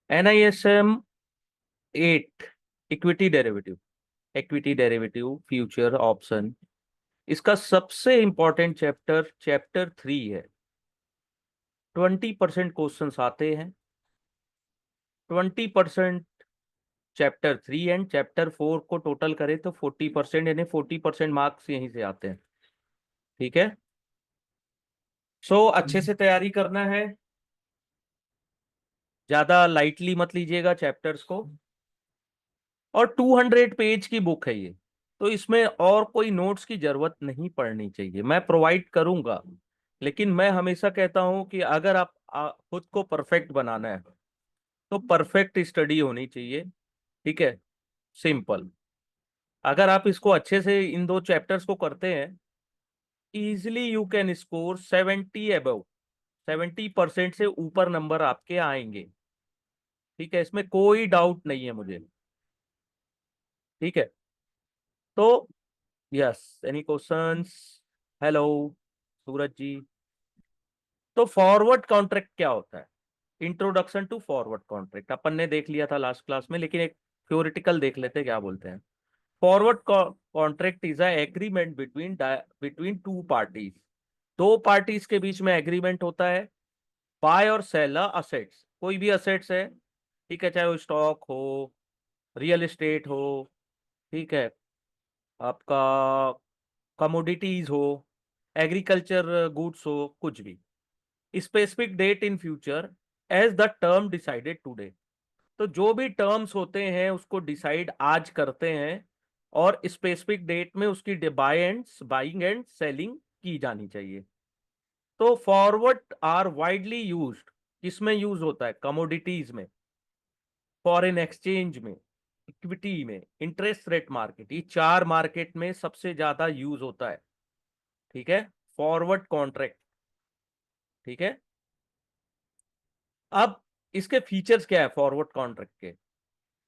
NISM 8, equity derivative future option, इसका सबसे important chapter chapter 3 है। 20% क्वेश्चंस आते हैं। 20% चैप्टर 3 एंड चैप्टर 4 को टोटल करें तो 40%, यानी 40% मार्क्स यहीं से आते हैं। ठीक है। सो अच्छे से तैयारी करना है, ज्यादा लाइटली मत लीजिएगा चैप्टर्स को। और 200 पेज की बुक है ये, तो इसमें और कोई नोट्स की जरूरत नहीं पड़नी चाहिए। मैं प्रोवाइड करूंगा, लेकिन मैं हमेशा कहता हूं कि अगर आप खुद को परफेक्ट बनाना है तो परफेक्ट स्टडी होनी चाहिए। ठीक है, सिंपल। अगर आप इसको अच्छे से इन दो चैप्टर्स को करते हैं, easily you can score 70 above, 70% से ऊपर नंबर आपके आएंगे। ठीक है, इसमें कोई डाउट नहीं है मुझे। ठीक है, तो यस, एनी क्वेश्चंस? हेलो सूरज जी। तो फॉरवर्ड कॉन्ट्रैक्ट क्या होता है? इंट्रोडक्शन टू फॉरवर्ड कॉन्ट्रैक्ट अपन ने देख लिया था लास्ट क्लास में, लेकिन एक थ्योरेटिकल देख लेते हैं क्या बोलते हैं। Forward contract is a agreement between two parties. दो पार्टीज के बीच में एग्रीमेंट होता है। बाय और सेल असेट्स, कोई भी असेट्स है, ठीक है, चाहे वो स्टॉक हो, रियल एस्टेट हो, ठीक है, आपका कमोडिटीज हो, एग्रीकल्चर गुड्स हो, कुछ भी। Specific date in future as the term decided today. तो जो भी टर्म्स होते हैं उसको डिसाइड आज करते हैं, और स्पेसिफिक डेट में उसकी बाइंग एंड सेलिंग की जानी चाहिए। तो फॉरवर्ड आर वाइडली यूज्ड, किसमें यूज होता है? कमोडिटीज में, फॉरेन एक्सचेंज में, इक्विटी में, इंटरेस्ट रेट मार्केट, ये चार मार्केट में सबसे ज्यादा यूज होता है। ठीक है, फॉरवर्ड कॉन्ट्रैक्ट। ठीक है, अब इसके फीचर्स क्या है फॉरवर्ड कॉन्ट्रैक्ट के?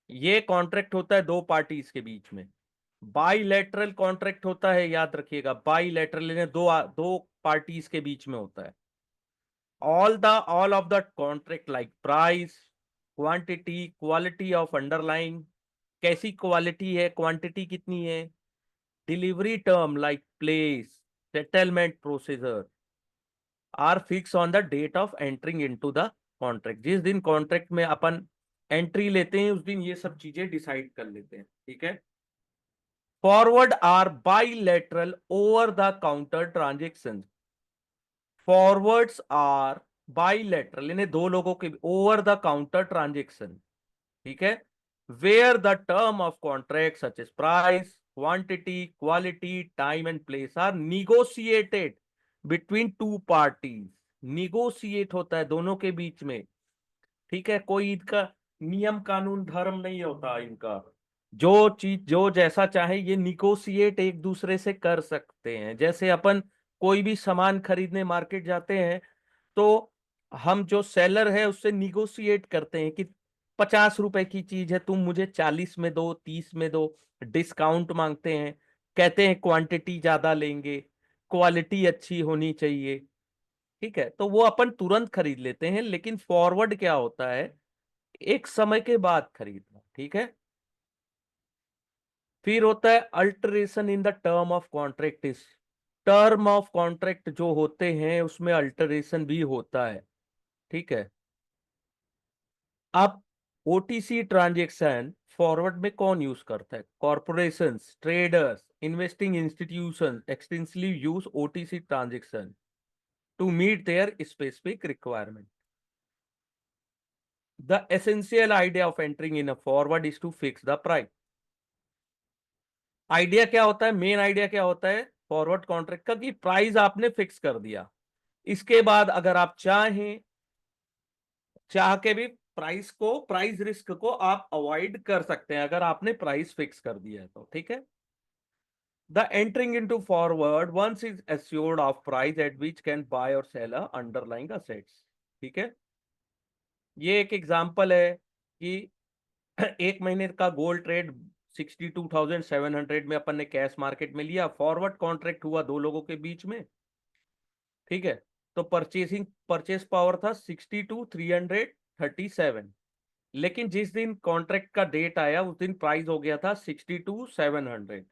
ये कॉन्ट्रैक्ट होता है दो पार्टीज के बीच में। बाईलैटरल कॉन्ट्रैक्ट होता है, याद रखिएगा, बाईलैटरल यानी दो दो पार्टीज के बीच में होता है। All of the contract like price, quantity, quality of underline, कैसी क्वालिटी है, क्वांटिटी कितनी है, delivery term like place, settlement procedure are fix on the date of entering into the contract. जिस दिन कॉन्ट्रैक्ट में अपन एंट्री लेते हैं उस दिन ये सब चीजें डिसाइड कर लेते हैं। ठीक है। Forward are bilateral over the counter transaction. Forwards are bilateral यानी दो लोगों के ओवर द काउंटर ट्रांजेक्शन। ठीक है, where the term of contract such as price, quantity, quality, time and place are negotiated between two parties. Negotiate होता है दोनों के बीच में। ठीक है, कोई इनका नियम कानून धर्म नहीं होता इनका। जो चीज जो जैसा चाहे ये निगोशिएट एक दूसरे से कर सकते हैं। जैसे अपन कोई भी सामान खरीदने मार्केट जाते हैं, तो हम जो सेलर है उससे निगोशिएट करते हैं कि 50 रुपए की चीज है, तुम मुझे 40 में दो, 30 में दो। डिस्काउंट मांगते हैं, कहते हैं क्वांटिटी ज्यादा लेंगे, क्वालिटी अच्छी होनी चाहिए। ठीक है, तो वो अपन तुरंत खरीद लेते हैं। लेकिन फॉरवर्ड क्या होता है? एक समय के बाद खरीदना। ठीक है। फिर होता है alteration in the term of contract. इस टर्म ऑफ कॉन्ट्रैक्ट जो होते हैं उसमें अल्टरेशन भी होता है। ठीक है। अब ओटीसी ट्रांजेक्शन फॉरवर्ड में कौन यूज करता है? Corporations, traders, investing institution extensively use OTC transaction to meet their specific requirement. The essential idea of entering in a forward is to fix the price. Idea क्या होता है? Main idea क्या होता है फॉरवर्ड कॉन्ट्रैक्ट का? कि price आपने fix कर दिया, इसके बाद अगर आप चाहें, चाह के भी प्राइस रिस्क को आप अवॉइड कर सकते हैं अगर आपने प्राइस फिक्स कर दिया है तो। ठीक है। The entering into forward once is assured of price at which can buy और सेल अंडरलाइंग असेट्स। ठीक है, ये एक एग्जांपल है कि एक महीने का गोल्ड ट्रेड 62,700 में अपन ने कैश मार्केट में लिया। फॉरवर्ड कॉन्ट्रैक्ट हुआ दो लोगों के बीच में। ठीक है, तो परचेस पावर था 62,337। लेकिन जिस दिन कॉन्ट्रैक्ट का डेट आया उस दिन प्राइस हो गया था 62,700।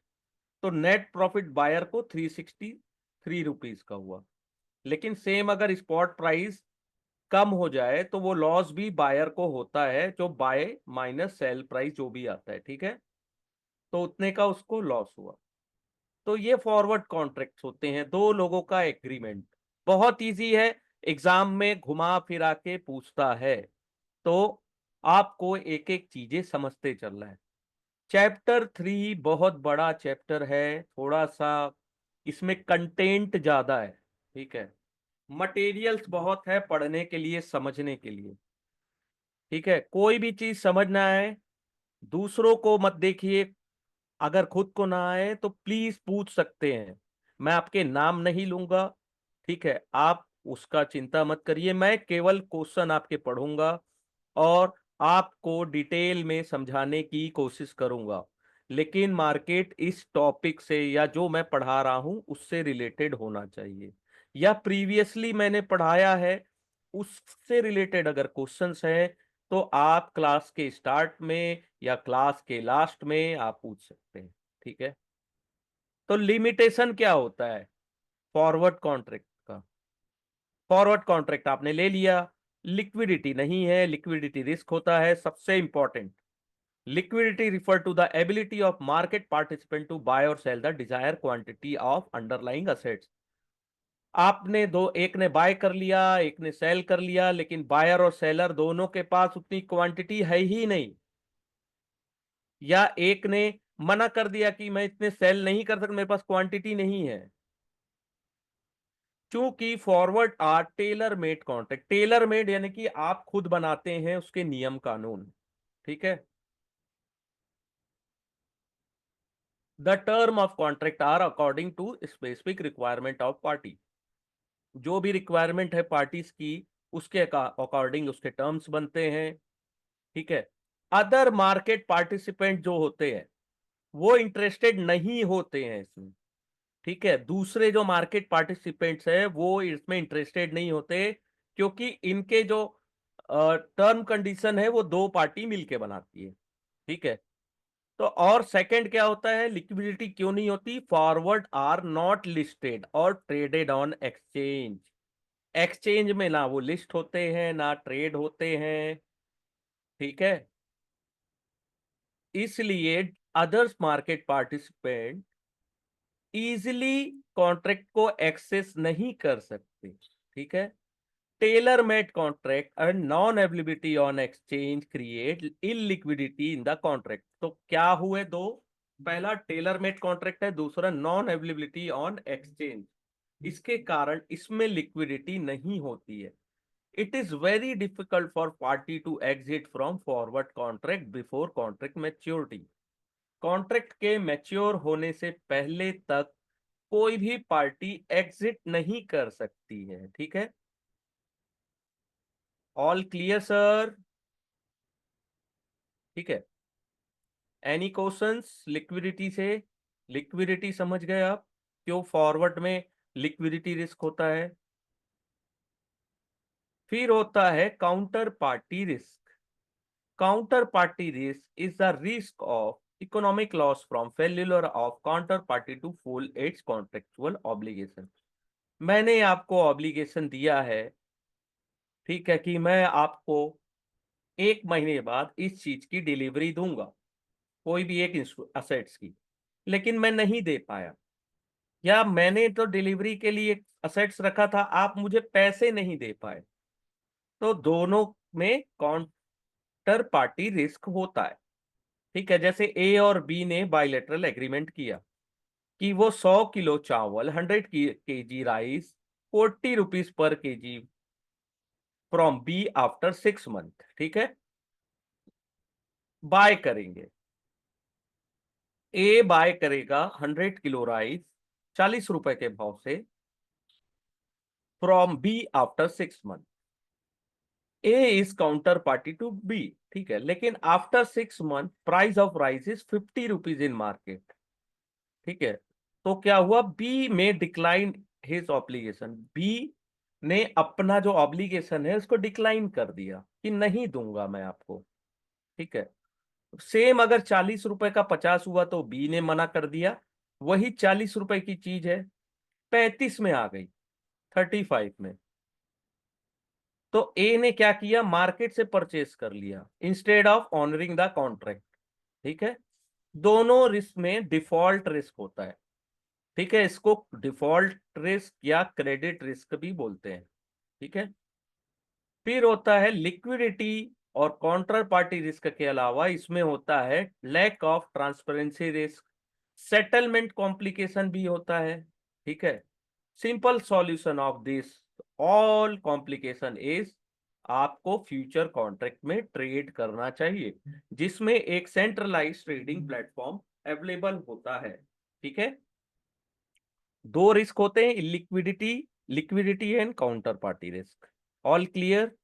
तो नेट प्रॉफिट बायर को 363 रुपीज का हुआ। लेकिन सेम अगर स्पॉट प्राइस कम हो जाए तो वो लॉस भी बायर को होता है, जो बाय माइनस सेल प्राइस जो भी आता है, ठीक है, तो उतने का उसको लॉस हुआ। तो ये फॉरवर्ड कॉन्ट्रैक्ट्स होते हैं, दो लोगों का एग्रीमेंट। बहुत इजी है, एग्जाम में घुमा फिरा के पूछता है, तो आपको एक एक चीजें समझते चलना है। चैप्टर 3 बहुत बड़ा चैप्टर है, थोड़ा सा इसमें कंटेंट ज्यादा है, ठीक है, मटेरियल्स बहुत है पढ़ने के लिए, समझने के लिए, ठीक है। कोई भी चीज समझ ना आए, दूसरों को मत देखिए, अगर खुद को ना आए तो प्लीज पूछ सकते हैं, मैं आपके नाम नहीं लूंगा, ठीक है, आप उसका चिंता मत करिए, मैं केवल क्वेश्चन आपके पढ़ूंगा और आपको डिटेल में समझाने की कोशिश करूंगा। लेकिन मार्केट इस टॉपिक से या जो मैं पढ़ा रहा हूं उससे रिलेटेड होना चाहिए, या प्रीवियसली मैंने पढ़ाया है उससे रिलेटेड अगर क्वेश्चंस हैं तो आप क्लास के स्टार्ट में या क्लास के लास्ट में आप पूछ सकते हैं, ठीक है। तो लिमिटेशन क्या होता है फॉरवर्ड कॉन्ट्रैक्ट का? फॉरवर्ड कॉन्ट्रैक्ट आपने ले लिया, लिक्विडिटी नहीं है, लिक्विडिटी रिस्क होता है, सबसे important. Liquidity refer to the ability of market participant to buy और sell the desire quantity of underlying assets. आपने दो, एक ने बाय कर लिया एक ने सेल कर लिया, लेकिन बायर और सेलर दोनों के पास उतनी क्वांटिटी है ही नहीं, या एक ने मना कर दिया कि मैं इतने सेल नहीं कर सकता, मेरे पास क्वांटिटी नहीं है। चूंकि forward are tailor made contract, tailor made यानी कि आप खुद बनाते हैं उसके नियम कानून, ठीक है। The term of contract are according to specific requirement of party, जो भी रिक्वायरमेंट है पार्टीज की उसके अकॉर्डिंग उसके टर्म्स बनते हैं, ठीक है। अदर मार्केट पार्टिसिपेंट जो होते हैं वो इंटरेस्टेड नहीं होते हैं इसमें, ठीक है, दूसरे जो मार्केट पार्टिसिपेंट्स है वो इसमें इंटरेस्टेड नहीं होते, क्योंकि इनके जो टर्म कंडीशन है वो दो पार्टी मिलके बनाती है, ठीक है। तो और सेकंड क्या होता है, लिक्विडिटी क्यों नहीं होती? फॉरवर्ड आर नॉट लिस्टेड और ट्रेडेड ऑन एक्सचेंज, एक्सचेंज में ना वो लिस्ट होते हैं ना ट्रेड होते हैं, ठीक है। इसलिए others market participant easily contract को एक्सेस नहीं कर सकते, ठीक है। Tailor made contract and non availability on exchange create illiquidity in the contract. तो क्या हुए दो, पहला टेलर मेड कॉन्ट्रैक्ट है, दूसरा नॉन अवेलेबिलिटी ऑन एक्सचेंज, इसके कारण इसमें लिक्विडिटी नहीं होती है। It is very difficult for party to exit from forward contract before contract maturity, contract के मैच्योर होने से पहले तक कोई भी पार्टी एग्जिट नहीं कर सकती है, ठीक है। All clear sir? ठीक है, एनी क्वेश्चंस लिक्विडिटी से? लिक्विडिटी समझ गए आप, क्यों फॉरवर्ड में लिक्विडिटी रिस्क होता है। फिर होता है counter party risk. Counter party risk is the risk of economic loss from failure of counter party to full its contractual obligation. मैंने आपको ऑब्लिगेशन दिया है, ठीक है, कि मैं आपको 1 महीने बाद इस चीज की डिलीवरी दूंगा, कोई भी एक असेट्स की, लेकिन मैं नहीं दे पाया, या मैंने तो डिलीवरी के लिए असेट्स रखा था, आप मुझे पैसे नहीं दे पाए, तो दोनों में काउंटर पार्टी रिस्क होता है, ठीक है। जैसे ए और बी ने बायलैटरल एग्रीमेंट किया कि वो 100 किलो चावल, 100 kg rice, 40 rupees per KG from B after 6 month, ठीक है, बाय करेंगे। ए बाय करेगा 100 किलो राइस 40 रुपए के भाव से from B after 6 month. A is counter party to B, ठीक है, लेकिन after 6 month price of rice is 50 rupees in market, ठीक है। तो क्या हुआ, बी में डिक्लाइन हिज ऑब्लिगेशन, बी ने अपना जो ऑब्लिगेशन है उसको डिक्लाइन कर दिया कि नहीं दूंगा मैं आपको, ठीक है। सेम अगर 40 रुपए का 50 हुआ तो बी ने मना कर दिया, वही 40 रुपए की चीज है 35 में आ गई, 35 में, तो ए ने क्या किया, मार्केट से परचेस कर लिया instead of honouring the contract. ठीक है। दोनों रिस्क में डिफॉल्ट रिस्क होता है। ठीक है, इसको डिफॉल्ट रिस्क या क्रेडिट रिस्क भी बोलते हैं। ठीक है। फिर होता है लिक्विडिटी और कॉन्ट्रा पार्टी रिस्क के अलावा इसमें होता है lack of transparency risk, settlement complication भी होता है। ठीक है। Simple solution of this all complication is, आपको फ्यूचर कॉन्ट्रैक्ट में ट्रेड करना चाहिए जिसमें एक सेंट्रलाइज ट्रेडिंग प्लेटफॉर्म अवेलेबल होता है। ठीक है। दो रिस्क होते हैं, liquidity, liquidity and counter party risk. All clear.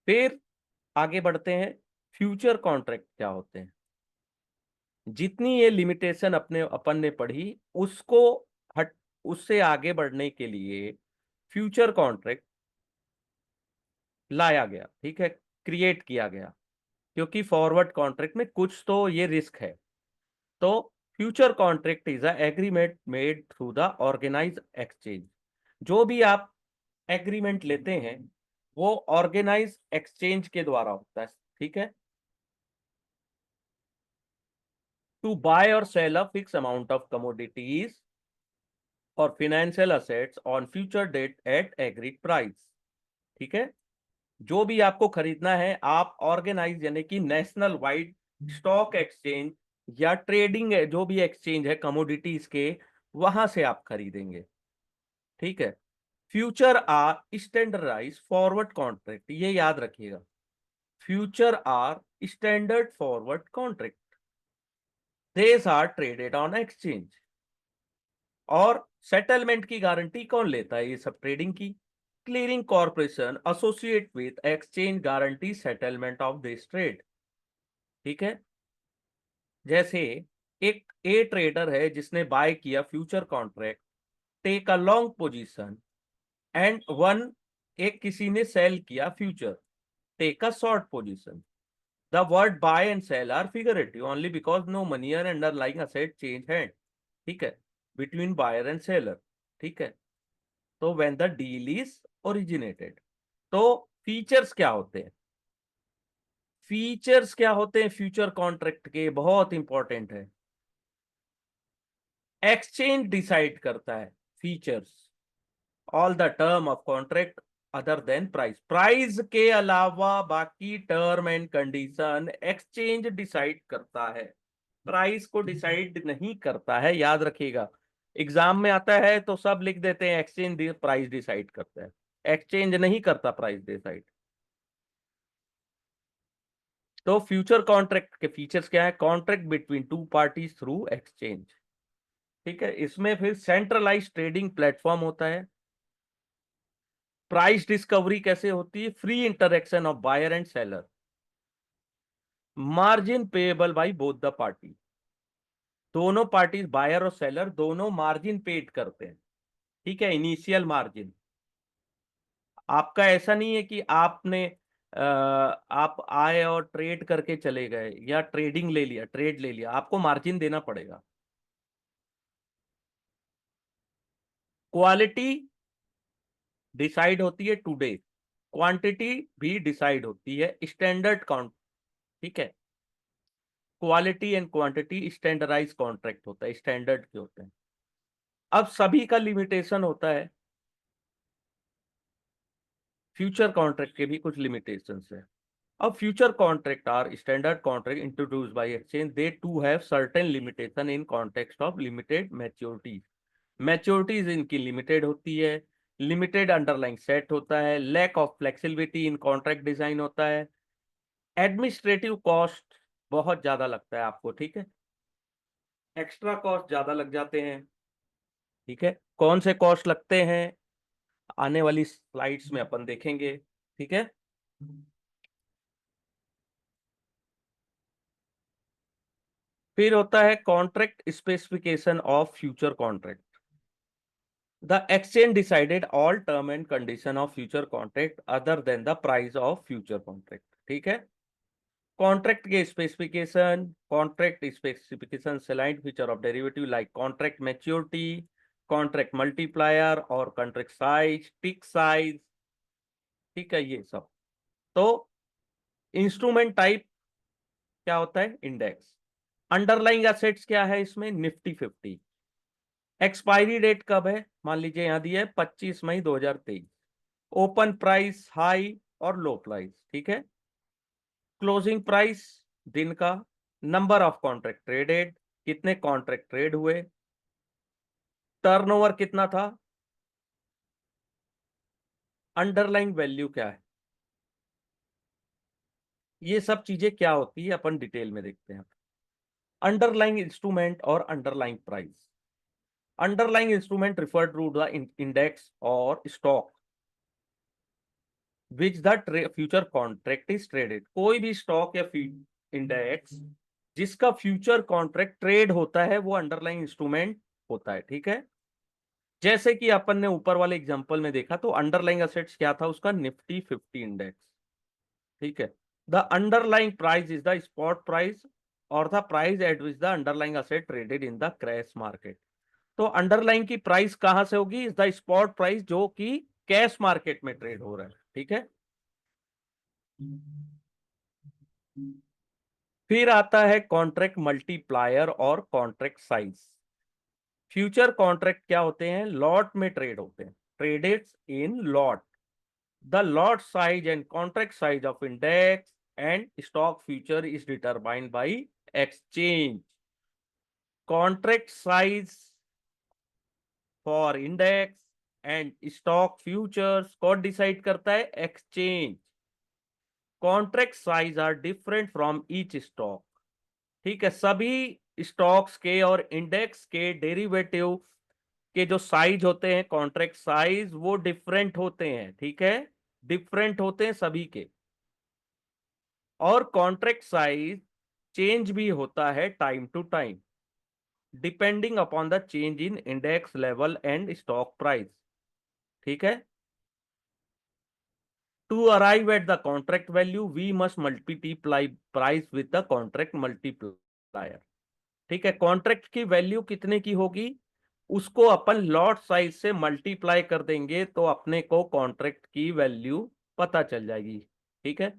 फिर आगे बढ़ते हैं, फ्यूचर कॉन्ट्रैक्ट क्या होते हैं। जितनी ये लिमिटेशन अपने अपन ने पढ़ी उसको हट, उससे आगे बढ़ने के लिए फ्यूचर कॉन्ट्रैक्ट लाया गया। ठीक है, क्रिएट किया गया, क्योंकि फॉरवर्ड कॉन्ट्रैक्ट में कुछ तो ये रिस्क है। तो future contract is a agreement made through the organize exchange. जो भी आप एग्रीमेंट लेते हैं वो ऑर्गेनाइज एक्सचेंज के द्वारा होता है। ठीक है। टू बाय और sell a fix amount of commodities और financial assets on future date at agreed price. ठीक है। जो भी आपको खरीदना है आप ऑर्गेनाइज यानी कि नेशनल वाइड स्टॉक एक्सचेंज या ट्रेडिंग जो भी एक्सचेंज है कमोडिटीज के, वहां से आप खरीदेंगे। ठीक है। Future are standardize forward contract, ये याद रखिएगा, future are standard forward contract, these are traded on exchange. और सेटलमेंट की गारंटी कौन लेता है ये सब ट्रेडिंग की, clearing corporation associate with exchange guarantee settlement of this trade. ठीक है। जैसे एक ए ट्रेडर है जिसने बाय किया future contract, take a long position, and one, एक किसी ने सेल किया future, take a short position. The word buy and sell are figurative only because no money और अंडरलाइंग असेट चेंज हैंड। ठीक है, बिटवीन बायर एंड सेलर। ठीक है। तो when the deal is originated, तो फीचर्स क्या होते हैं, फीचर्स क्या होते हैं फ्यूचर कॉन्ट्रैक्ट के, बहुत इंपॉर्टेंट है। एक्सचेंज डिसाइड करता है features, all the term of contract other than price, price के अलावा बाकी term and condition exchange decide करता है, प्राइस को डिसाइड नहीं करता है, याद रखिएगा। एग्जाम में आता है तो सब लिख देते हैं एक्सचेंज प्राइस डिसाइड करता है, एक्सचेंज नहीं करता प्राइस डिसाइड। तो फ्यूचर कॉन्ट्रैक्ट के फीचर्स क्या है, contract between two parties through exchange. ठीक है। इसमें फिर सेंट्रलाइज ट्रेडिंग प्लेटफॉर्म होता है, प्राइस डिस्कवरी कैसे होती है, free interaction of buyer and seller, margin payable by both the party, दोनों पार्टी बायर और सेलर दोनों मार्जिन पेड करते हैं। ठीक है, इनिशियल मार्जिन। आपका ऐसा नहीं है कि आपने आप आए और ट्रेड करके चले गए या ट्रेडिंग ले लिया, ट्रेड ले लिया, आपको मार्जिन देना पड़ेगा। क्वालिटी डिसाइड होती है टुडे, क्वांटिटी भी डिसाइड होती है स्टैंडर्ड काउंट। ठीक है। Quality and quantity standardize contract होता है, स्टैंडर्ड के होते हैं। अब सभी का लिमिटेशन होता है, फ्यूचर कॉन्ट्रैक्ट के भी कुछ लिमिटेशंस है। अब future contract are standard contract introduced by exchange, they to have certain limitation in context of limited maturity, maturities इनकी लिमिटेड होती है, लिमिटेड अंडरलाइंग सेट होता है, lack of flexibility in contract design होता है, एडमिनिस्ट्रेटिव कॉस्ट बहुत ज्यादा लगता है आपको। ठीक है, एक्स्ट्रा कॉस्ट ज्यादा लग जाते हैं। ठीक है, कौन से कॉस्ट लगते हैं आने वाली स्लाइड्स में अपन देखेंगे। ठीक है। फिर होता है contract specification of future contract, the exchange decided all term and condition of future contract other than the price of future contract. ठीक है। कॉन्ट्रैक्ट के specification, contract specification slide feature of derivative like contract maturity, contract multiplier और contract size, टिक size, ठीक है ये सब। तो instrument type क्या होता है? इंडेक्स। अंडरलाइंग एसेट्स क्या है इसमें? निफ्टी 50। एक्सपायरी डेट कब है? मान लीजिए यहां दिया है 25 मई 2023। ओपन प्राइस, हाई और लो प्राइस, ठीक है। क्लोजिंग प्राइस दिन का। नंबर ऑफ कॉन्ट्रैक्ट ट्रेडेड, कितने कॉन्ट्रैक्ट ट्रेड हुए। टर्नओवर कितना था। अंडरलाइंग वैल्यू क्या है। ये सब चीजें क्या होती है अपन डिटेल में देखते हैं। अंडरलाइंग इंस्ट्रूमेंट और underlying price. Underlying instrument refer to the index और stock which the future contract is traded. कोई भी स्टॉक या इंडेक्स जिसका फ्यूचर कॉन्ट्रैक्ट ट्रेड होता है वो अंडरलाइंग इंस्ट्रूमेंट होता है, ठीक है। जैसे कि अपन ने ऊपर वाले एग्जांपल में देखा तो अंडरलाइंग असेट्स क्या था उसका? निफ्टी 50 इंडेक्स, ठीक है। The underlying price is the spot price और the price at which the underlying asset traded in the cash market. तो अंडरलाइंग की प्राइस कहां से होगी? इज द स्पॉट प्राइस जो कि कैश मार्केट में ट्रेड हो रहा है, ठीक है। फिर आता है कॉन्ट्रैक्ट मल्टीप्लायर और कॉन्ट्रैक्ट साइज। फ्यूचर कॉन्ट्रैक्ट क्या होते हैं? लॉट में ट्रेड होते हैं, traded in lot. The lot size and contract size of index and stock future is determined by exchange. Contract size for index and stock futures कौन decide करता है? Exchange. Contract size are different from each stock, ठीक है। सभी stocks के और index के derivative के जो साइज होते हैं, कॉन्ट्रैक्ट साइज, वो डिफरेंट होते हैं, ठीक है। डिफरेंट होते हैं सभी के। और कॉन्ट्रैक्ट साइज चेंज भी होता है time to time depending upon the change in index level and stock price, ठीक है। To arrive at the contract value we must multiply price with the contract multiplier, ठीक है। कॉन्ट्रैक्ट की value कितने की होगी उसको अपन लॉट साइज से मल्टीप्लाई कर देंगे तो अपने को कॉन्ट्रैक्ट की वैल्यू पता चल जाएगी, ठीक है।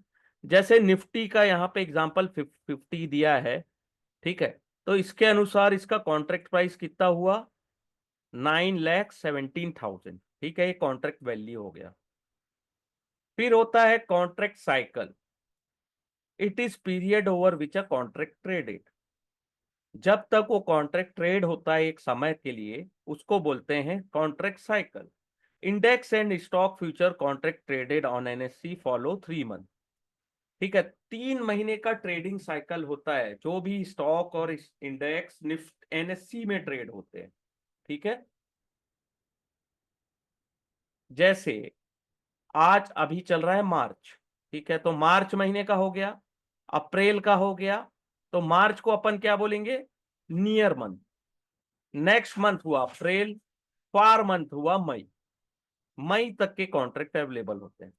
जैसे निफ्टी का यहाँ पे एग्जांपल 50 दिया है, ठीक है। तो इसके अनुसार इसका कॉन्ट्रैक्ट प्राइस कितना हुआ? 9,17,000, ठीक है। ये कॉन्ट्रैक्ट वैल्यू हो गया। फिर होता है contract cycle. It is period over which a contract traded. जब तक वो कॉन्ट्रैक्ट ट्रेड होता है एक समय के लिए उसको बोलते हैं contract cycle. Index and stock future contract traded on NSC follow 3 month, ठीक है। 3 महीने का ट्रेडिंग साइकिल होता है जो भी स्टॉक और इंडेक्स निफ्ट एनएससी में ट्रेड होते हैं, ठीक है। जैसे आज अभी चल रहा है मार्च, ठीक है। तो मार्च महीने का हो गया, अप्रैल का हो गया। तो मार्च को अपन क्या बोलेंगे? Near month. नेक्स्ट मंथ हुआ अप्रैल, फार मंथ हुआ मई। मई तक के कॉन्ट्रैक्ट अवेलेबल होते हैं।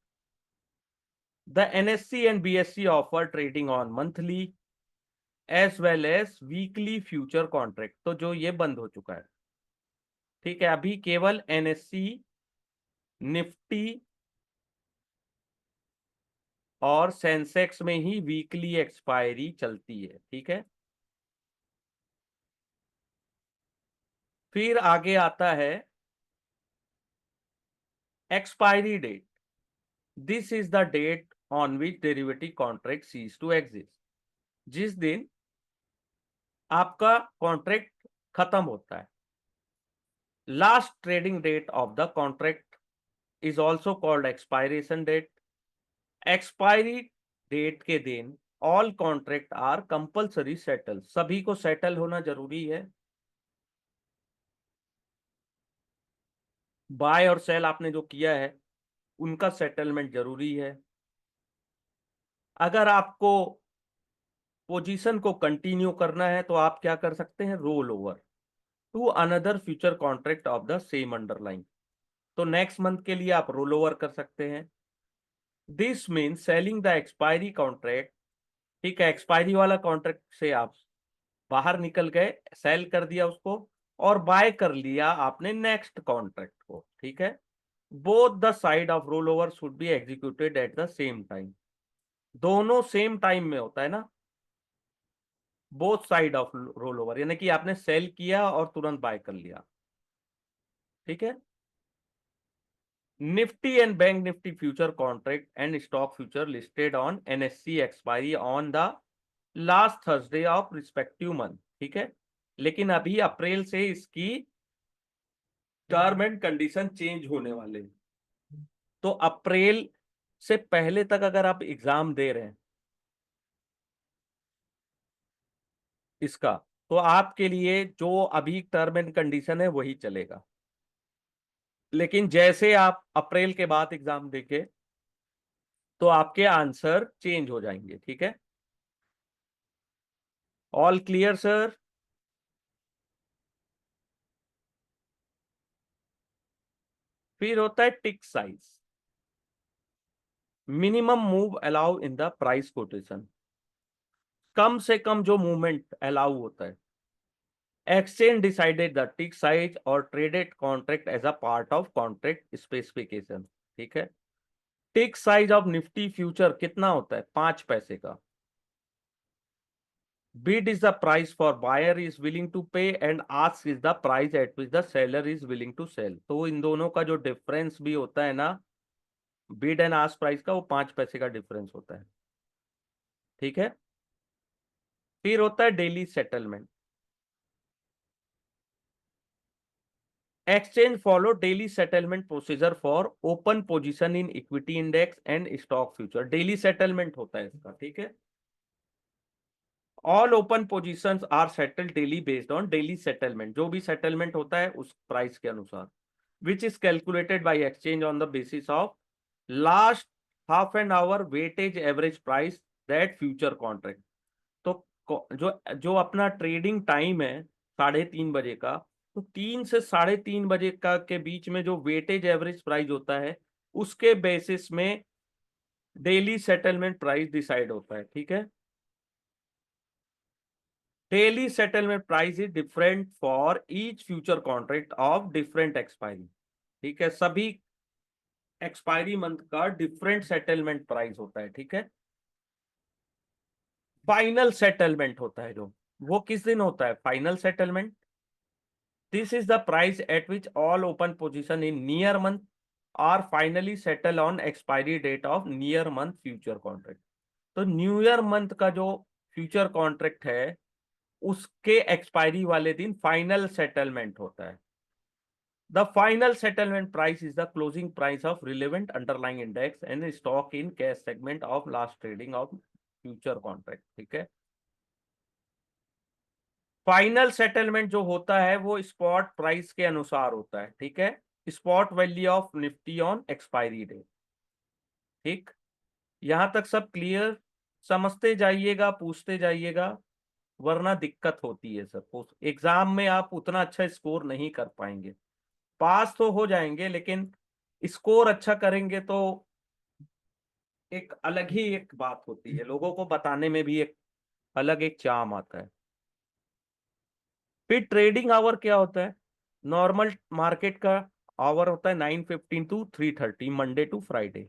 The NSC and BSC offer trading on monthly as well as weekly future contract. तो जो ये बंद हो चुका है, ठीक है। अभी केवल एनएससी, निफ्टी और सेंसेक्स में ही वीकली एक्सपायरी चलती है, ठीक है। फिर आगे आता है expiry date. This is the date on which derivative contract cease to exist. जिस दिन आपका कॉन्ट्रैक्ट खत्म होता है। Last trading date of the contract is also called expiration date. Expiry date के दिन all contract are compulsory settle. सभी को सेटल होना जरूरी है। बाय और सेल आपने जो किया है उनका सेटलमेंट जरूरी है। अगर आपको पोजीशन को कंटिन्यू करना है तो आप क्या कर सकते हैं? Roll over to another future contract of the same underline. तो नेक्स्ट मंथ के लिए आप रोल ओवर कर सकते हैं। This means selling the expiry contract ठीक है, एक्सपायरी वाला कॉन्ट्रैक्ट से आप बाहर निकल गए, सेल कर दिया उसको, और बाय कर लिया आपने नेक्स्ट कॉन्ट्रैक्ट को। ठीक है, both the side of roll over should be executed at the same time. दोनों सेम टाइम में होता है ना, both side of roll over, यानी कि आपने सेल किया और तुरंत बाय कर लिया। ठीक है, Nifty and bank Nifty future contract and stock future listed on NSC expiry on the last Thursday of respective month. ठीक है, लेकिन अभी अप्रैल से इसकी टर्म एंड कंडीशन चेंज होने वाले हैं। तो अप्रैल से पहले तक अगर आप एग्जाम दे रहे हैं इसका, तो आपके लिए जो अभी टर्म एंड कंडीशन है वही चलेगा। लेकिन जैसे आप अप्रैल के बाद एग्जाम देके, तो आपके आंसर चेंज हो जाएंगे। ठीक है, ऑल क्लियर सर? फिर होता है tick size, minimum move allow in the price quotation, कम से कम जो मूवमेंट अलाउ होता है। Exchange decided the tick size और traded contract as a part of contract specification. ठीक है, tick size of Nifty future कितना होता है? 5 पैसे का। Bid is the price for buyer is willing to pay and ask is the price at which the seller is willing to sell। तो इन दोनों का जो डिफरेंस भी होता है ना, बिड एंड आस्क प्राइस का, वो 5 पैसे का डिफरेंस होता है। ठीक है, फिर होता है daily settlement. Exchange follow daily settlement procedure for open position in equity index and stock future. Daily settlement होता है इसका। ठीक है, all open positions are settled daily based on daily settlement, जो भी सेटलमेंट होता है उस प्राइस के अनुसार, which is calculated by exchange on the basis of last half an hour weightage average price that future contract। तो जो अपना ट्रेडिंग टाइम है 3:30 बजे का, तो 3 से 3:30 बजे का के बीच में जो वेटेज एवरेज प्राइस होता है, उसके बेसिस में डेली सेटलमेंट प्राइस डिसाइड होता है। ठीक है, daily settlement price is different for each future contract of different expiry. ठीक है, सभी एक्सपायरी मंथ का डिफरेंट सेटलमेंट प्राइस होता है। ठीक है, फाइनल सेटलमेंट होता है जो, वो किस दिन होता है final settlement? This is the price at which all open position in near month are finally settle on expiry date of near month future contract. तो न्यू ईयर मंथ का जो फ्यूचर कॉन्ट्रैक्ट है, उसके एक्सपायरी वाले दिन final settlement होता है। The final settlement price is the closing price of relevant underlying index and stock in cash segment of last trading of future contract। ठीक है, फाइनल सेटलमेंट जो होता है वो स्पॉट प्राइस के अनुसार होता है। ठीक है, spot value of Nifty on expiry day. ठीक, यहां तक सब क्लियर? समझते जाइएगा, पूछते जाइएगा, वरना दिक्कत होती है सर, एग्जाम में आप उतना अच्छा स्कोर नहीं कर पाएंगे। पास तो हो जाएंगे, लेकिन स्कोर अच्छा करेंगे तो एक अलग ही एक बात होती है, लोगों को बताने में भी एक अलग एक चार्म आता है। फिर ट्रेडिंग आवर क्या होता है? नॉर्मल मार्केट का आवर होता है 9:15 टू 3:30, मंडे टू फ्राइडे।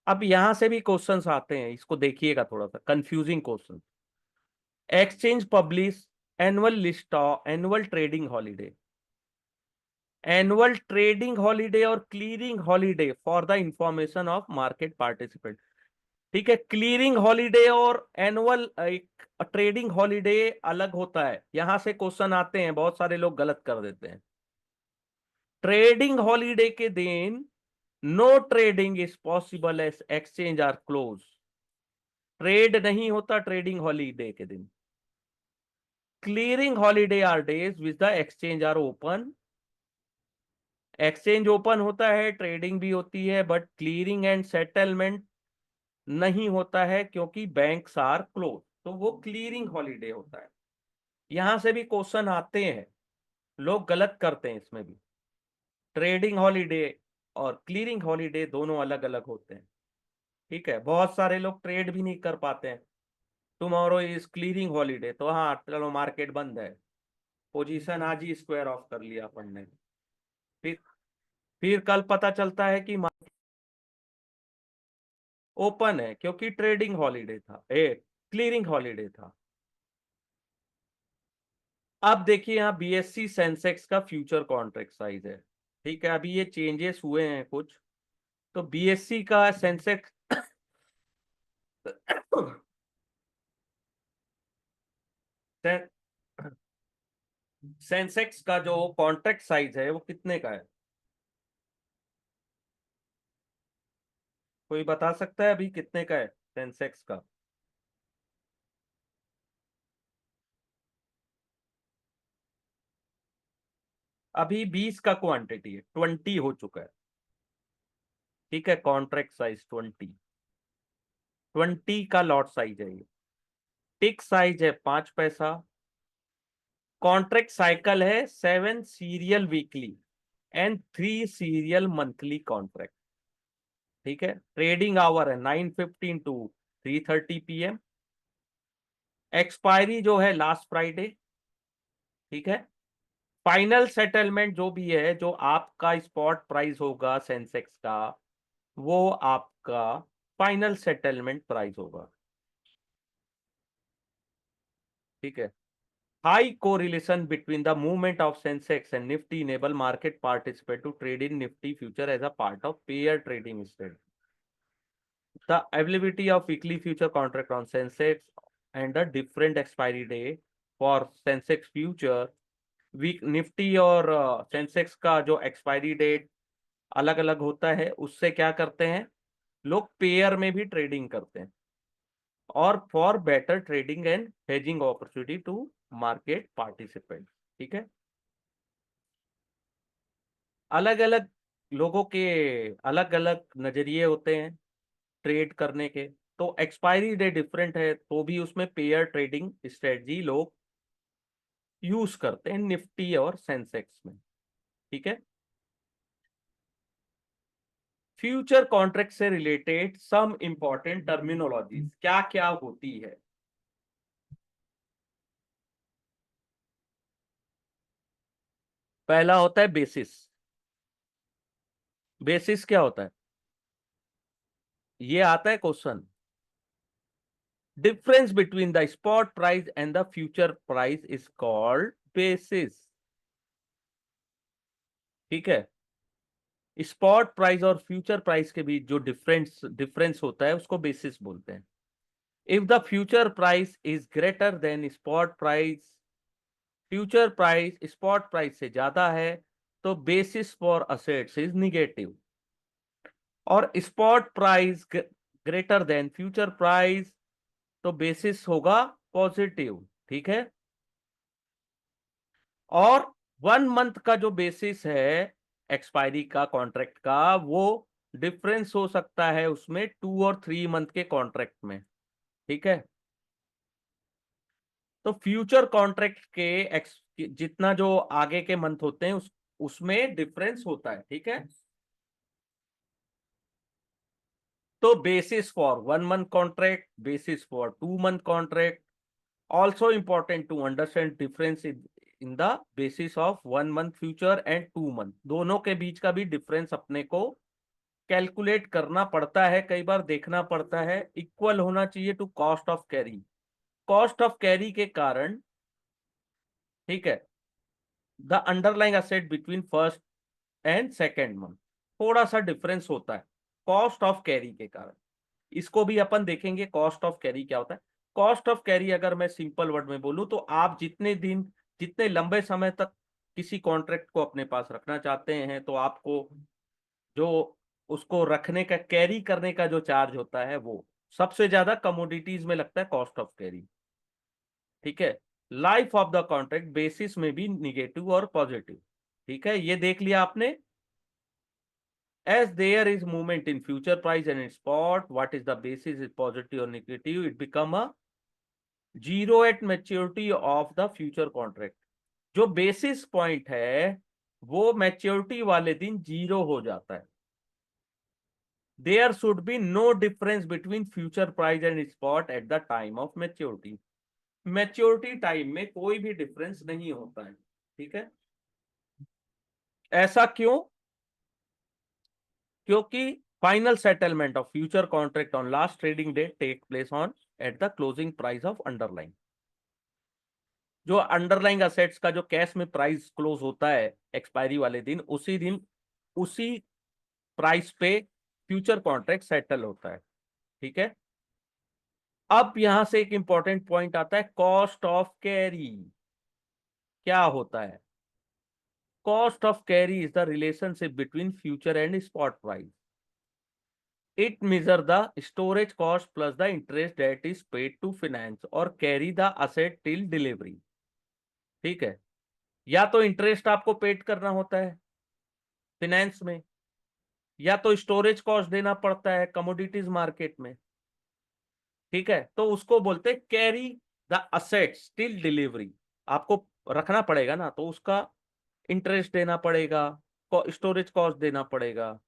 अब यहां से भी क्वेश्चंस आते हैं, इसको देखिएगा, थोड़ा सा confusing question. Exchange publish annual list of annual trading holiday, annual trading holiday और clearing holiday for the information of market participant. ठीक है, क्लियरिंग हॉलीडे और एनुअल एक ट्रेडिंग हॉलीडे अलग होता है। यहां से क्वेश्चन आते हैं, बहुत सारे लोग गलत कर देते हैं। ट्रेडिंग हॉलीडे के दिन no trading is possible as exchange are close, trade नहीं होता ट्रेडिंग हॉलीडे के दिन। Clearing holiday are days which the exchange are open, exchange open होता है, ट्रेडिंग भी होती है, बट क्लियरिंग एंड सेटलमेंट नहीं होता है क्योंकि बैंक्स आर क्लोज, तो वो क्लियरिंग हॉलीडे होता है। यहां से भी क्वेश्चन आते हैं, लोग गलत करते हैं इसमें भी। ट्रेडिंग हॉलीडे और क्लियरिंग हॉलीडे दोनों अलग अलग होते हैं। ठीक है, बहुत सारे लोग ट्रेड भी नहीं कर पाते हैं, टुमारो इज क्लियरिंग हॉलीडे, तो हाँ चलो मार्केट बंद है, पोजीशन आज ही स्क्वायर ऑफ कर लिया अपन ने। फिर फिर कल पता चलता है कि ओपन है, क्योंकि ट्रेडिंग हॉलीडे था, ए क्लियरिंग हॉलीडे था। अब देखिए यहाँ बीएससी सेंसेक्स का फ्यूचर कॉन्ट्रैक्ट साइज है, ठीक है, अभी ये चेंजेस हुए हैं कुछ। तो बीएससी का सेंसेक्स सेंसेक्स का जो कॉन्ट्रैक्ट साइज है वो कितने का है? कोई बता सकता है अभी कितने का है सेंसेक्स का? अभी 20 का क्वांटिटी है, 20 हो चुका है, ठीक है, कॉन्ट्रैक्ट साइज 20, 20 का लॉट साइज है ये। टिक साइज है 5 पैसा। कॉन्ट्रैक्ट साइकिल है 7 serial weekly and 3 serial monthly contract, ठीक है। ट्रेडिंग आवर है 9:15 टू 3:30 PM। एक्सपायरी जो है लास्ट फ्राइडे, ठीक है। फाइनल सेटलमेंट जो भी है, जो आपका स्पॉट प्राइस होगा सेंसेक्स का, वो आपका फाइनल सेटलमेंट प्राइस होगा, ठीक है। High correlation between the movement of Sensex and Nifty enable market participate to trade in Nifty future as a part of pair trading strategy. The availability of weekly future contract on Sensex and the different expiry day for Sensex future, week Nifty और Sensex का जो expiry date अलग अलग होता है, उससे क्या करते हैं लोग, पेयर में भी ट्रेडिंग करते हैं, और for better trading and hedging opportunity to market participant, ठीक है। अलग अलग लोगों के अलग अलग नजरिए होते हैं ट्रेड करने के। तो एक्सपायरी डे डिफरेंट है, तो भी उसमें पेयर ट्रेडिंग स्ट्रेटजी लोग यूज करते हैं निफ्टी और सेंसेक्स में, ठीक है। फ्यूचर कॉन्ट्रैक्ट से रिलेटेड सम इंपॉर्टेंट टर्मिनोलॉजीज क्या क्या होती है? पहला होता है बेसिस। बेसिस क्या होता है? ये आता है question. Difference between the spot price and the future price is called basis, ठीक है। स्पॉट प्राइस और फ्यूचर प्राइस के बीच जो डिफरेंस डिफरेंस होता है उसको बेसिस बोलते हैं। If the future price is greater than spot price, future price spot price से ज्यादा है, तो basis for assets is negative. और spot price greater than future price, तो बेसिस होगा पॉजिटिव, ठीक है। और 1 मंथ का जो बेसिस है एक्सपायरी का कॉन्ट्रैक्ट का, वो डिफरेंस हो सकता है उसमें 2 और 3 मंथ के कॉन्ट्रैक्ट में, ठीक है। तो फ्यूचर कॉन्ट्रैक्ट के जितना जो आगे के मंथ होते हैं उसमें डिफरेंस होता है, ठीक है। तो basis for 1 month contract, basis for 2 month contract, also important to understand difference in the basis of 1 month future and 2 month, दोनों के बीच का भी डिफरेंस अपने को कैलकुलेट करना पड़ता है, कई बार देखना पड़ता है। इक्वल होना चाहिए to cost of carry, cost of carry के कारण, ठीक है। The underlying asset between first and second month, थोड़ा सा डिफरेंस होता है कॉस्ट ऑफ कैरी के कारण। इसको भी अपन देखेंगे कॉस्ट ऑफ कैरी क्या होता है। कॉस्ट ऑफ कैरी अगर मैं सिंपल वर्ड में बोलूं, तो आप जितने दिन, जितने लंबे समय तक किसी कॉन्ट्रैक्ट को अपने पास रखना चाहते हैं, तो आपको जो उसको रखने का, कैरी करने का जो चार्ज होता है, वो सबसे ज्यादा कमोडिटीज में लगता है कॉस्ट ऑफ कैरी, ठीक है। Life of the contract basis में भी निगेटिव और पॉजिटिव, ठीक है, ये देख लिया आपने। as there is movement in future price and in spot, what is the basis is positive or negative, it become a zero at maturity of the future contract। जो बेसिस पॉइंट है वो maturity वाले दिन zero हो जाता है। There should be no difference between future price and spot at the time of maturity. Maturity time में कोई भी डिफरेंस नहीं होता है, ठीक है। ऐसा क्यों? क्योंकि final settlement of future contract on last trading day take place on at the closing price of underline. जो अंडरलाइंग असेट्स का जो कैश में प्राइस क्लोज होता है एक्सपायरी वाले दिन उसी प्राइस पे फ्यूचर कॉन्ट्रैक्ट सेटल होता है, ठीक है। अब यहां से एक इंपॉर्टेंट पॉइंट आता है, कॉस्ट ऑफ कैरी क्या होता है? Cost of carry is the relationship between future and spot price. It measure the storage cost plus the interest that is paid to finance और carry the asset till delivery, ठीक है। या तो interest आपको paid करना होता है finance में, या तो स्टोरेज कॉस्ट देना पड़ता है कमोडिटीज मार्केट में, ठीक है। तो उसको बोलते हैं carry the assets till delivery. आपको रखना पड़ेगा ना, तो उसका इंटरेस्ट देना पड़ेगा, स्टोरेज कॉस्ट देना पड़ेगा,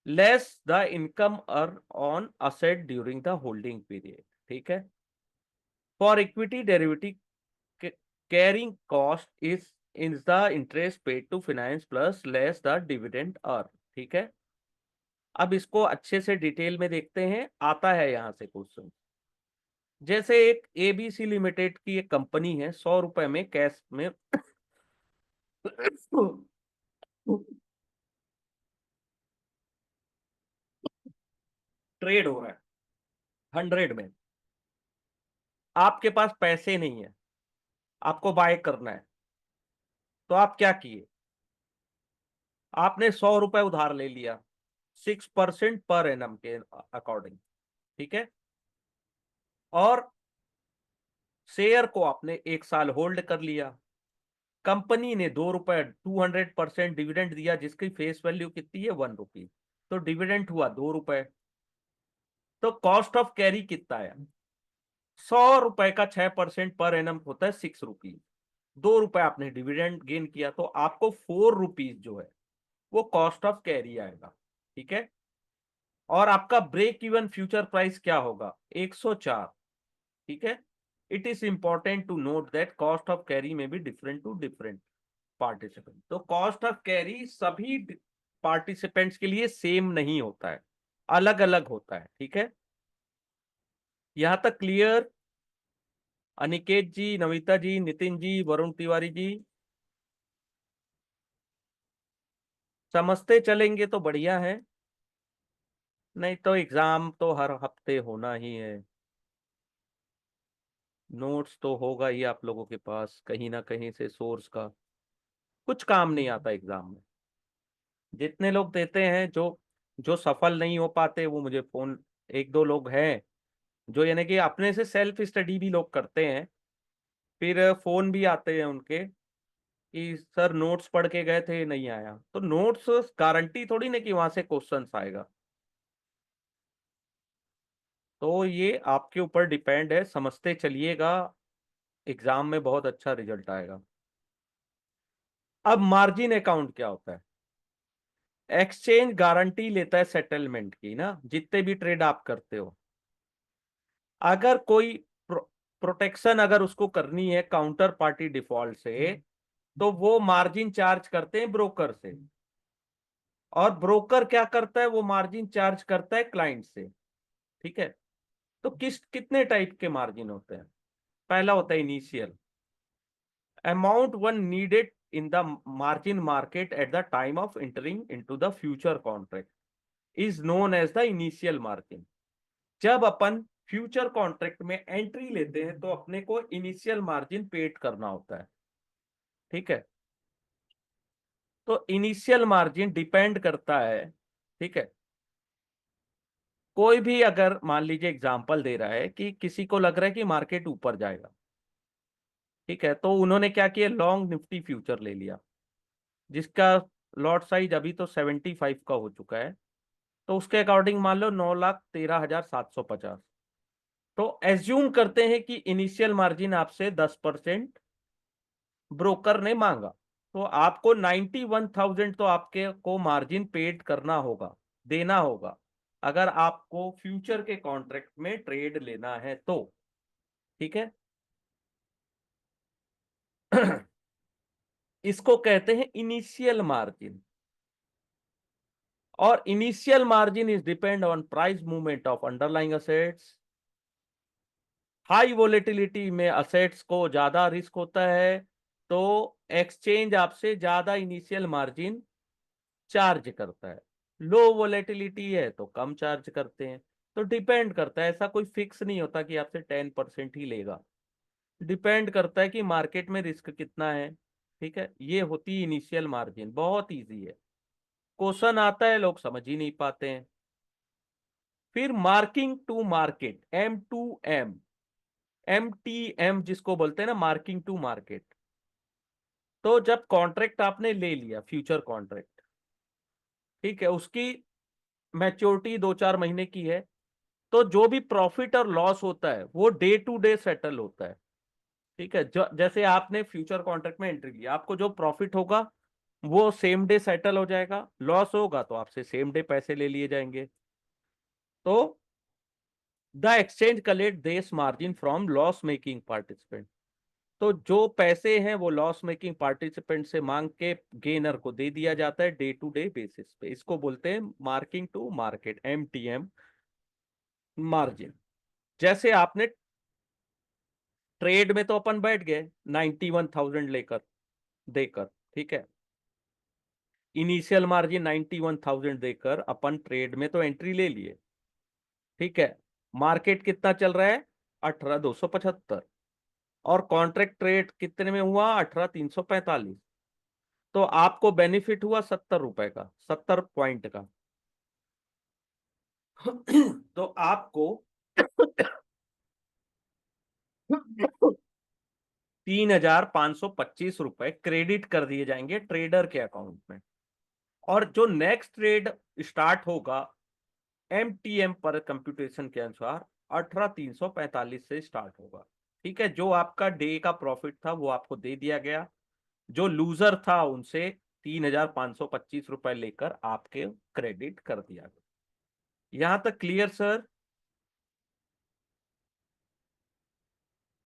less the income earn on asset during the holding period, ठीक है। For equity derivative carrying cost is the interest paid to finance plus less the dividend earn, ठीक है। अब इसको अच्छे से डिटेल में देखते हैं, आता है यहां से क्वेश्चन। जैसे एक एबीसी लिमिटेड की एक कंपनी है, 100 रुपए में कैश में ट्रेड हो रहा है 100 में। आपके पास पैसे नहीं है, आपको बाय करना है, तो आप क्या किए? आपने 100 रुपए उधार ले लिया 6% पर एनम के अकॉर्डिंग, ठीक है। और शेयर को आपने 1 साल होल्ड कर लिया। कंपनी ने 2 रुपए 200% डिविडेंड दिया, जिसकी फेस वैल्यू कितनी है, 1 रुपी। तो डिविडेंड हुआ 2 रुपए। तो कॉस्ट ऑफ कैरी कितना है? 100 रुपए का 6% पर एनम होता है 6 रुपी। 2 रुपए आपने डिविडेंड गेन किया, तो आपको 4 रुपीज जो है वो कॉस्ट ऑफ कैरी आएगा, ठीक है। और आपका ब्रेक इवन फ्यूचर प्राइस क्या होगा? 104, ठीक है। It is important to note that cost of carry में भी डिफरेंट टू डिफरेंट पार्टिसिपेंट। तो कॉस्ट ऑफ कैरी सभी पार्टिसिपेंट्स के लिए सेम नहीं होता है, अलग अलग होता है, ठीक है। यहां तक क्लियर? अनिकेत जी, नविता जी, नितिन जी, वरुण तिवारी जी, समझते चलेंगे तो बढ़िया है, नहीं तो एग्जाम तो हर हफ्ते होना ही है। नोट्स तो होगा ही आप लोगों के पास कहीं ना कहीं से सोर्स का, कुछ काम नहीं आता एग्जाम में। जितने लोग देते हैं, जो जो सफल नहीं हो पाते, वो मुझे फोन, एक दो लोग हैं जो यानी कि अपने से सेल्फ स्टडी भी लोग करते हैं, फिर फोन भी आते हैं उनके कि सर नोट्स पढ़ के गए थे नहीं आया। तो नोट्स गारंटी थोड़ी ना कि वहां से क्वेश्चंस आएगा। तो ये आपके ऊपर डिपेंड है, समझते चलिएगा, एग्जाम में बहुत अच्छा रिजल्ट आएगा। अब मार्जिन अकाउंट क्या होता है? एक्सचेंज गारंटी लेता है सेटलमेंट की ना, जितने भी ट्रेड आप करते हो। अगर कोई प्रोटेक्शन अगर उसको करनी है काउंटर पार्टी डिफॉल्ट से, तो वो मार्जिन चार्ज करते हैं ब्रोकर से। और ब्रोकर क्या करता है? वो मार्जिन चार्ज करता है क्लाइंट से, ठीक है। तो कितने टाइप के मार्जिन होते हैं? पहला होता है initial amount one needed in the margin market at the time of entering into the future contract is known as the initial margin. जब अपन फ्यूचर कॉन्ट्रैक्ट में एंट्री लेते हैं, तो अपने को इनिशियल मार्जिन पेड करना होता है, ठीक है। तो इनिशियल मार्जिन डिपेंड करता है, ठीक है। कोई भी अगर मान लीजिए एग्जांपल दे रहा है कि किसी को लग रहा है कि मार्केट ऊपर जाएगा, ठीक है, तो उन्होंने क्या किया, लॉन्ग निफ्टी फ्यूचर ले लिया, जिसका लॉट साइज अभी तो 75 का हो चुका है। तो उसके अकॉर्डिंग मान लो 9,13,750। तो एज्यूम करते हैं कि इनिशियल मार्जिन आपसे 10% ब्रोकर ने मांगा, तो आपको 91,000 तो आपके को मार्जिन पेड करना होगा देना होगा अगर आपको फ्यूचर के कॉन्ट्रैक्ट में ट्रेड लेना है तो। ठीक है। इसको कहते हैं इनिशियल मार्जिन। और initial margin is depend on price movement of underlying assets. High volatility में असेट्स को ज्यादा रिस्क होता है तो एक्सचेंज आपसे ज्यादा इनिशियल मार्जिन चार्ज करता है। लो वोलेटिलिटी है तो कम चार्ज करते हैं। तो डिपेंड करता है, ऐसा कोई फिक्स नहीं होता कि आपसे 10% ही लेगा। डिपेंड करता है कि मार्केट में रिस्क कितना है। ठीक है, ये होती है इनिशियल मार्जिन। बहुत इजी है, क्वेश्चन आता है लोग समझ ही नहीं पाते हैं। फिर marking to market, M2M, MTM जिसको बोलते हैं ना, मार्किंग टू मार्केट। तो जब कॉन्ट्रैक्ट आपने ले लिया, फ्यूचर कॉन्ट्रैक्ट, ठीक है, उसकी मैच्योरिटी 2-4 महीने की है, तो जो भी प्रॉफिट और लॉस होता है वो डे टू डे सेटल होता है। ठीक है, जो जैसे आपने फ्यूचर कॉन्ट्रैक्ट में एंट्री लिया, आपको जो प्रॉफिट होगा वो सेम डे सेटल हो जाएगा, लॉस होगा तो आपसे सेम डे पैसे ले लिए जाएंगे। तो the exchange collect this margin from loss making participant. तो जो पैसे हैं वो लॉस मेकिंग पार्टिसिपेंट से मांग के गेनर को दे दिया जाता है डे टू डे बेसिस पे। इसको बोलते हैं marking to market, MTM margin. जैसे आपने ट्रेड में तो अपन बैठ गए 91,000 लेकर देकर, ठीक है, इनिशियल मार्जिन 91,000 देकर अपन ट्रेड में तो एंट्री ले लिए। ठीक है, मार्केट कितना चल रहा है, 18,275, और कॉन्ट्रैक्ट रेट कितने में हुआ, 18,345। तो आपको बेनिफिट हुआ 70 रुपए का, 70 पॉइंट का। तो आपको 3,525 रुपए क्रेडिट कर दिए जाएंगे ट्रेडर के अकाउंट में। और जो नेक्स्ट ट्रेड स्टार्ट होगा MTM पर कंप्यूटेशन के अनुसार 18,345 से स्टार्ट होगा। ठीक है, जो आपका डे का प्रॉफिट था वो आपको दे दिया गया, जो लूजर था उनसे 3,525 रुपए लेकर आपके क्रेडिट कर दिया गया। यहां तक क्लियर सर?